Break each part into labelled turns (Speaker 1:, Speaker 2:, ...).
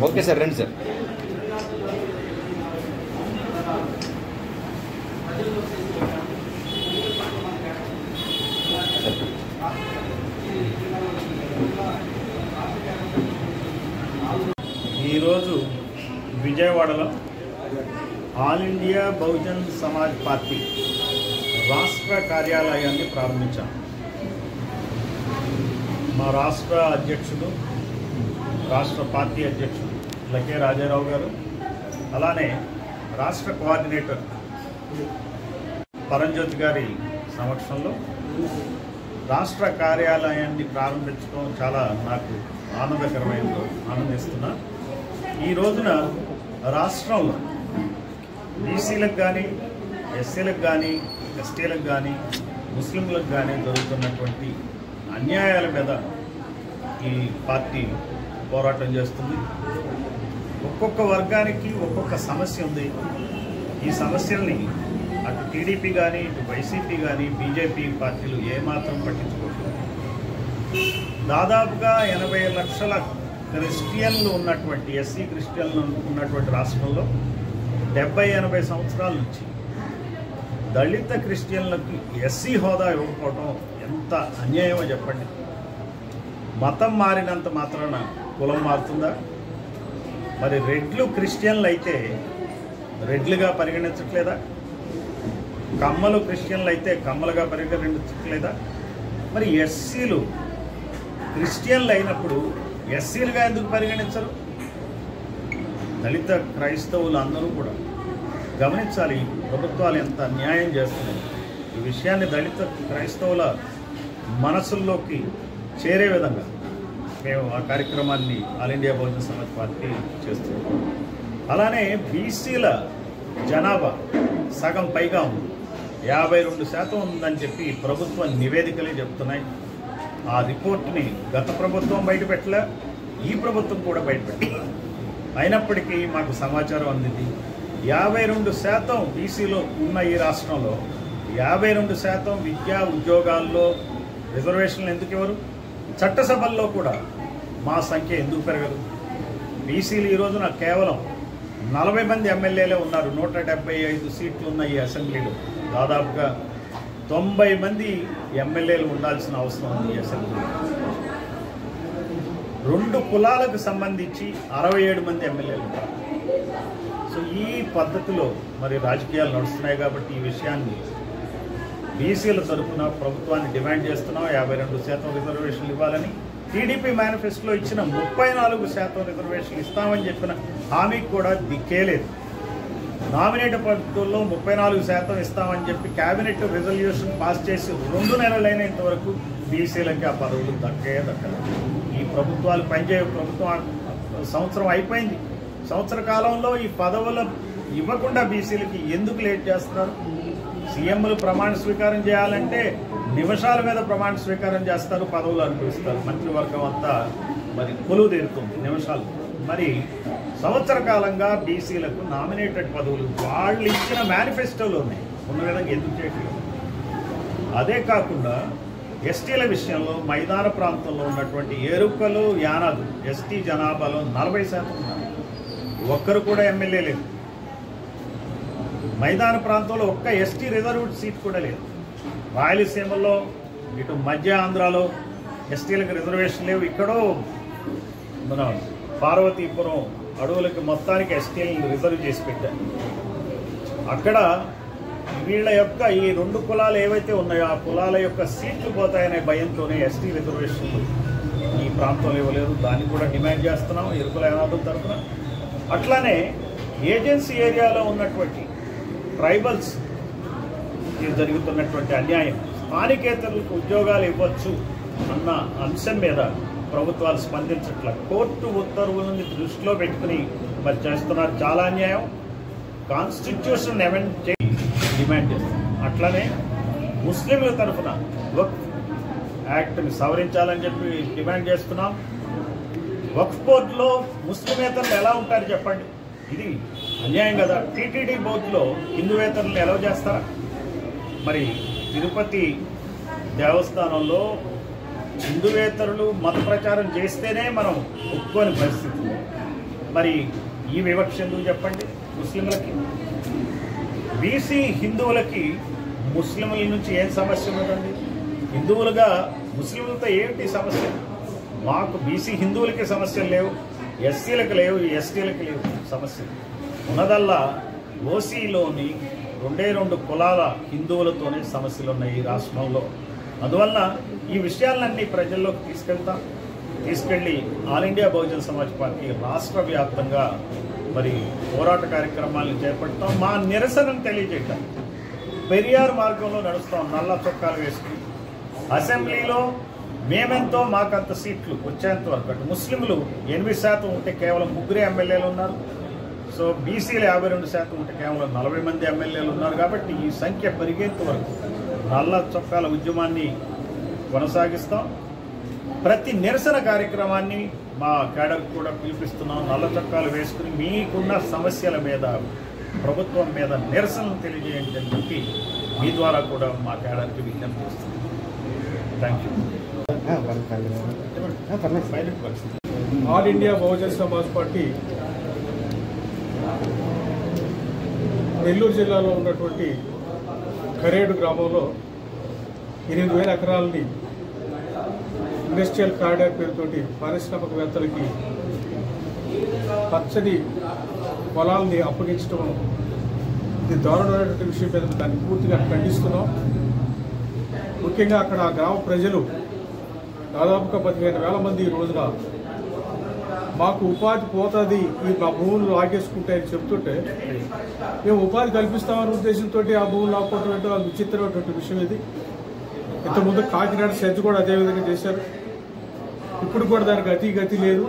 Speaker 1: Okay sir, రండి sir.
Speaker 2: ఈరోజు విజయవాడలో all India Bahujan Samaj party రాష్ట్ర కార్యాలయాన్ని ప్రారంభించాం. మా రాష్ట్ర అధ్యక్షుడు, రాష్ట్ర పార్టీ అధ్యక్షుడు లకే రాజారావు గారు, అలానే రాష్ట్ర కోఆర్డినేటర్ పరంజ్యోతి గారి సమక్షంలో రాష్ట్ర కార్యాలయాన్ని ప్రారంభించడం చాలా నాకు ఆనందిస్తున్నా. ఈ రోజున రాష్ట్రంలో బీసీలకు కానీ, ఎస్సీలకు కానీ, ఎస్టీలకు కానీ, ముస్లింలకు కానీ జరుగుతున్నటువంటి అన్యాయాల మీద ఈ పార్టీ పోరాటం చేస్తుంది. ఒక్కొక్క వర్గానికి ఒక్కొక్క సమస్య ఉంది. ఈ సమస్యల్ని అటు టీడీపీ కానీ, ఇటు వైసీపీ కానీ, బీజేపీ పార్టీలు ఏమాత్రం పట్టించుకోవట్లేదు. దాదాపుగా 80 లక్షల క్రిస్టియన్లు ఉన్నటువంటి, ఎస్సీ క్రిస్టియన్లు ఉన్నటువంటి రాష్ట్రంలో 70-80 సంవత్సరాల నుంచి దళిత క్రిస్టియన్లకు ఎస్సీ హోదా ఇవ్వకపోవడం ఎంత అన్యాయమో చెప్పండి. మతం మారినంత మాత్రాన కులం మారుతుందా? మరి రెడ్లు క్రిస్టియన్లు అయితే రెడ్లుగా పరిగణించట్లేదా? కమ్మలు క్రిస్టియన్లు అయితే కమ్మలుగా పరిగణించట్లేదా? మరి ఎస్సీలు క్రిస్టియన్లు అయినప్పుడు ఎస్సీలుగా ఎందుకు పరిగణించరు? దళిత క్రైస్తవులు అందరూ కూడా గమనించాలి, ప్రభుత్వాలు ఎంత అన్యాయం చేస్తున్నాయి. ఈ విషయాన్ని దళిత క్రైస్తవుల మనసుల్లోకి చేరే విధంగా మేము ఆ కార్యక్రమాన్ని all India Bahujan Samaj party చేస్తున్నాం. అలానే బీసీల జనాభా సగం పైగా ఉంది, 52% ఉందని చెప్పి ప్రభుత్వ నివేదికలే చెప్తున్నాయి. ఆ రిపోర్ట్ని గత ప్రభుత్వం బయటపెట్టలే, ఈ ప్రభుత్వం కూడా బయటపెట్టలే. అయినప్పటికీ మాకు సమాచారం అందింది. 52% బీసీలో ఉన్న ఈ రాష్ట్రంలో 52% విద్యా ఉద్యోగాల్లో రిజర్వేషన్లు ఎందుకు ఇవ్వరు? చట్టసభల్లో కూడా మా సంఖ్య ఎందుకు పెరగదు? బీసీలు ఈ రోజున కేవలం 40 మంది ఎమ్మెల్యేలే ఉన్నారు. 175 సీట్లు ఉన్న ఈ అసెంబ్లీలో దాదాపుగా 90 మంది ఎమ్మెల్యేలు ఉండాల్సిన అవసరం ఉంది. ఈ అసెంబ్లీ 2 కులాలకు సంబంధించి 67 మంది ఎమ్మెల్యేలు ఉంటారు. సో ఈ పద్ధతిలో మరి రాజకీయాలు నడుస్తున్నాయి. కాబట్టి ఈ విషయాన్ని బీసీల తరఫున ప్రభుత్వాన్ని డిమాండ్ చేస్తున్నాం. 52% రిజర్వేషన్లు ఇవ్వాలని. టీడీపీ మేనిఫెస్టోలో ఇచ్చిన 34% రిజర్వేషన్లు ఇస్తామని చెప్పిన హామీకి కూడా దిక్కేలేదు. నామినేటెడ్ పద్ధతుల్లో 34% ఇస్తామని చెప్పి కేబినెట్ రిజల్యూషన్ పాస్ చేసి 2 నెలలైన ఇంతవరకు బీసీలకి ఆ పదవులు దక్కలేదు. ఈ ప్రభుత్వాలు పనిచేయ ప్రభుత్వం సంవత్సరం అయిపోయింది. సంవత్సర కాలంలో ఈ పదవులు ఇవ్వకుండా బీసీలకి ఎందుకు లేట్ చేస్తున్నారు? సీఎంలు ప్రమాణ స్వీకారం చేయాలంటే నిమిషాల మీద ప్రమాణ స్వీకారం చేస్తారు, పదవులు అనుభవిస్తారు. మంత్రివర్గం అంతా మరి కొలువు తీరుతుంది నిమిషాలు. మరి సంవత్సర కాలంగా బీసీలకు నామినేటెడ్ పదవులు వాళ్ళు ఇచ్చిన మేనిఫెస్టోలో ఉన్నాయి, ఉన్న విధంగా ఎందుకు చేయట్లేదు? అదే కాకుండా ఎస్టీల విషయంలో మైదాన ప్రాంతంలో ఉన్నటువంటి ఎరుకలు, యానాలు ఎస్టీ జనాభాలో 40% ఉన్నారు. ఒక్కరు కూడా ఎమ్మెల్యే లేదు. మైదాన ప్రాంతంలో ఒక్క ఎస్టీ రిజర్వ్డ్ సీట్ కూడా లేదు. రాయలసీమలో, ఇటు మధ్య ఆంధ్రాలో ఎస్టీలకు రిజర్వేషన్ లేవు. ఇక్కడో మన పార్వతీపురం అడవులకి మొత్తానికి ఎస్టీలను రిజర్వ్ చేసి పెట్టారు. అక్కడ వీళ్ళ యొక్క ఈ 2 కులాలు ఏవైతే ఉన్నాయో ఆ కులాల యొక్క సీట్లు పోతాయనే భయంతోనే ఎస్టీ రిజర్వేషన్లు ఈ ప్రాంతంలో ఇవ్వలేదు. దాన్ని కూడా డిమాండ్ చేస్తున్నాం ఎరుకుల యానాదుల తరఫున. అట్లానే ఏజెన్సీ ఏరియాలో ఉన్నటువంటి ట్రైబల్స్ జరుగుతున్నటువంటి అన్యాయం, స్థానికేతరులకు ఉద్యోగాలు ఇవ్వచ్చు అన్న అంశం మీద ప్రభుత్వాలు స్పందించట్ల. కోర్టు ఉత్తర్వులను దృష్టిలో పెట్టుకుని మరి చేస్తున్నారు. చాలా అన్యాయం. కాన్స్టిట్యూషన్ అమెండ్ చేసి డిమాండ్ చేస్తున్నాం. అట్లనే ముస్లింల తరఫున వక్ఫ్ యాక్ట్ని సవరించాలని చెప్పి డిమాండ్ చేస్తున్నాం. వక్ఫ్ బోర్డులో ముస్లిమేతరులు ఎలా ఉంటారు చెప్పండి? ఇది అన్యాయం కదా. టీటీడీ బోర్డులో హిందూవేతరులు ఎలా చేస్తారా? మరి తిరుపతి దేవస్థానంలో హిందువేతరులు మత ప్రచారం చేస్తేనే మనం ఒప్పుకోని పరిస్థితి. మరి ఈ వివక్ష ఎందుకు చెప్పండి? ముస్లింలకి బీసీ హిందువులకి ముస్లింల నుంచి ఏం సమస్య ఉన్నదండి? హిందువులుగా ముస్లింలతో ఏమిటి సమస్య? మాకు బీసీ హిందువులకి సమస్యలు లేవు, ఎస్సీలకు లేవు, ఎస్టీలకు లేవు సమస్యలు. ఉన్నదల్లా ఓసీలోని 2 కులాల హిందువులతోనే సమస్యలు ఉన్నాయి ఈ రాష్ట్రంలో. అందువల్ల ఈ విషయాలన్నీ ప్రజల్లోకి తీసుకెళ్ళి all India Bahujan Samaj party రాష్ట్ర వ్యాప్తంగా మరి పోరాట కార్యక్రమాలను చేపడతాం. మా నిరసనను తెలియజేయటం పెరియార్ మార్గంలో నడుస్తాం. నల్ల చొక్కాలు వేసుకుని అసెంబ్లీలో మేమెంతో మాకంత సీట్లు వచ్చేంత వరకు, అటు ముస్లింలు 8% ఉంటే కేవలం 3 ఎమ్మెల్యేలు ఉన్నారు. సో బీసీలు 52% ఉంటే కేవలం 40 మంది ఎమ్మెల్యేలు ఉన్నారు. కాబట్టి ఈ సంఖ్య పెరిగేంత వరకు నల్ల చొక్కాల ఉద్యమాన్ని కొనసాగిస్తాం. ప్రతి నిరసన కార్యక్రమాన్ని మా కేడర్ కూడా పిలిపిస్తున్నాం. నల్ల చొక్కాలు వేసుకుని మీకున్న సమస్యల మీద, ప్రభుత్వం మీద నిరసనలు తెలియజేయండి అని చెప్పి మీ ద్వారా కూడా మా కేడర్కి విజ్ఞప్తి చేస్తున్నాం. Thank you.
Speaker 1: All India Bahujan Samaj party Nellore జిల్లాలో ఉన్నటువంటి కరేడు గ్రామంలో 8,000 ఎకరాలని ఇండస్ట్రియల్ కారిడార్ పేరుతోటి పారిశ్రామికవేత్తలకి పచ్చని పొలాలని అప్పగించడం ఇది దారుణమైనటువంటి విషయం మీద దాన్ని పూర్తిగా ఖండిస్తున్నాం. ముఖ్యంగా అక్కడ గ్రామ ప్రజలు దాదాపుగా 15,000 మంది ఈ రోజున మాకు ఉపాధి పోతుంది, ఈ మా భూములు లాగేసుకుంటాయని చెప్తుంటే మేము ఉపాధి కల్పిస్తామనే ఉద్దేశంతో ఆ భూములు లాక్కోవటం ఏంటో అది విచిత్రమైనటువంటి విషయం. ఇది ఇంతకుముందు కాకినాడ సెజ్ కూడా అదేవిధంగా చేశారు. ఇప్పుడు కూడా దానికి గతి లేదు.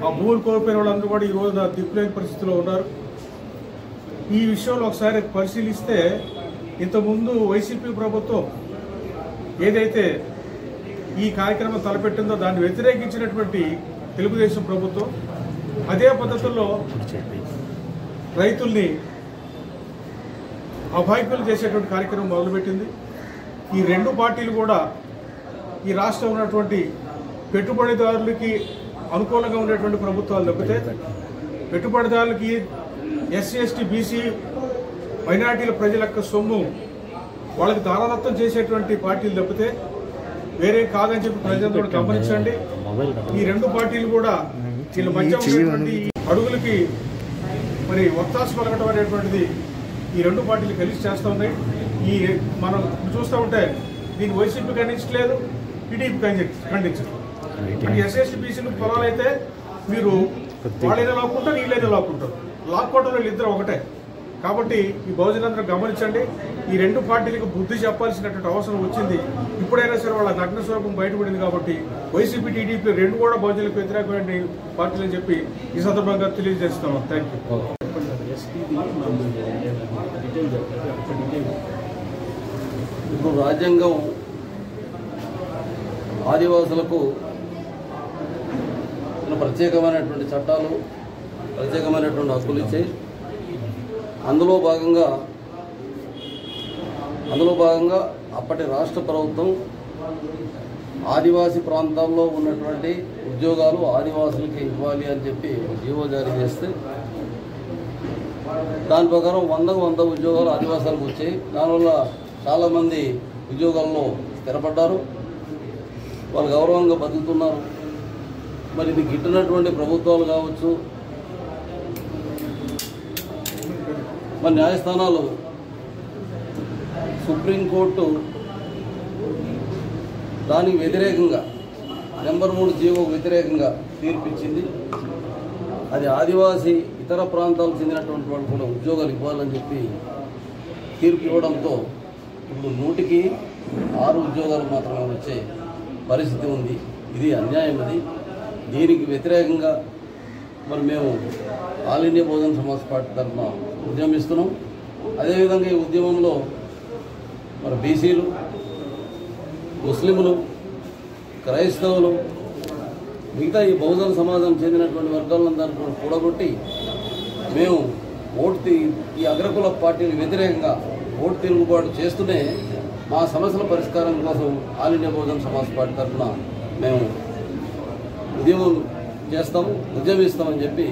Speaker 1: ఆ భూములు కోల్పోయిన వాళ్ళందరూ కూడా ఈ రోజున దిక్కులేని పరిస్థితిలో ఉన్నారు. ఈ విషయంలో ఒకసారి పరిశీలిస్తే ఇంతకుముందు వైసీపీ ప్రభుత్వం ఏదైతే ఈ కార్యక్రమం తలపెట్టిందో దాన్ని వ్యతిరేకించినటువంటి తెలుగుదేశం ప్రభుత్వం అదే పద్ధతుల్లో రైతుల్ని అభాగ్యులు చేసేటువంటి కార్యక్రమం మొదలుపెట్టింది. ఈ 2 పార్టీలు కూడా ఈ రాష్ట్రం ఉన్నటువంటి పెట్టుబడిదారులకి అనుకూలంగా ఉండేటువంటి ప్రభుత్వాలు తప్పితే పెట్టుబడిదారులకి ఎస్సీ ఎస్టీ బీసీ మైనార్టీల ప్రజల యొక్క సొమ్ము వాళ్ళకి దారాదత్తం చేసేటువంటి పార్టీలు తప్పితే వేరే కాదని చెప్పి ప్రజలందరూ గమనించండి. ఈ 2 పార్టీలు కూడా వీళ్ళ మధ్య ఉన్నటువంటి అడుగులకి మరి ఒత్తాసు పలకటం అనేటువంటిది ఈ 2 పార్టీలు కలిసి చేస్తూ ఉన్నాయి. ఈ మనం చూస్తూ ఉంటే దీన్ని వైసీపీ ఖండించట్లేదు, టీడీపీ ఖండించదు. ఎస్ఎస్టీ బీసీలు పొలాలు అయితే మీరు వాళ్ళైనా లాక్కుంటారు, వీళ్ళైనా లాక్కుంటారు. లాక్కోవడంలో వీళ్ళిద్దరు ఒకటే. కాబట్టి ఈ బహుజనులందరూ గమనించండి. ఈ 2 పార్టీలకు బుద్ధి చెప్పాల్సినటువంటి అవసరం వచ్చింది. ఇప్పుడైనా సరే వాళ్ళ నగ్న స్వరూపం బయటపడింది. కాబట్టి వైసీపీ టీడీపీ 2 కూడా బహుజనులకు వ్యతిరేకమైన పార్టీలు అని చెప్పి ఈ సందర్భంగా తెలియజేస్తున్నాం. Thank you.
Speaker 3: ఇప్పుడు రాజ్యాంగం ఆదివాసులకు ప్రత్యేకమైనటువంటి చట్టాలు, ప్రత్యేకమైనటువంటి హక్కులు ఇచ్చాయి. అందులో భాగంగా అప్పటి రాష్ట్ర ప్రభుత్వం ఆదివాసీ ప్రాంతాల్లో ఉన్నటువంటి ఉద్యోగాలు ఆదివాసులకి ఇవ్వాలి అని చెప్పి జీవో జారీ చేస్తే దాని ప్రకారం 100 ఉద్యోగాలు ఆదివాసాలకు వచ్చాయి. దానివల్ల చాలామంది ఉద్యోగాల్లో స్థిరపడ్డారు, వాళ్ళు గౌరవంగా బతుకుతున్నారు. మరి ఇది గిట్టినటువంటి ప్రభుత్వాలు కావచ్చు, మరి న్యాయస్థానాలు, సుప్రీంకోర్టు దానికి వ్యతిరేకంగా నెంబర్ 3 జీవోకు వ్యతిరేకంగా తీర్పిచ్చింది. అది ఆదివాసీ ఇతర ప్రాంతాలకు చెందినటువంటి వాళ్ళు కూడా ఉద్యోగాలు ఇవ్వాలని చెప్పి తీర్పు ఇవ్వడంతో ఇప్పుడు 100కి 6 ఉద్యోగాలు మాత్రమే వచ్చే పరిస్థితి ఉంది. ఇది అన్యాయం. అది దీనికి వ్యతిరేకంగా మరి మేము all India Bahujan Samaj party తరఫున ఉద్యమిస్తున్నాం. అదేవిధంగా ఈ ఉద్యమంలో మరి బీసీలు, ముస్లింలు, క్రైస్తవులు, మిగతా ఈ బహుజన సమాజం చెందినటువంటి వర్గాలందరూ కూడగొట్టి మేము ఈ అగ్రకుల పార్టీలకు వ్యతిరేకంగా ఓటు తిరుగుబాటు చేస్తూనే మా సమస్యల పరిష్కారం కోసం all India Bahujan Samaj party తరఫున మేము ఉద్యమం చేస్తాము, ఉద్యమిస్తామని చెప్పి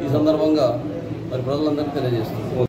Speaker 3: ఈ సందర్భంగా మరి ప్రజలందరికీ తెలియజేస్తాము.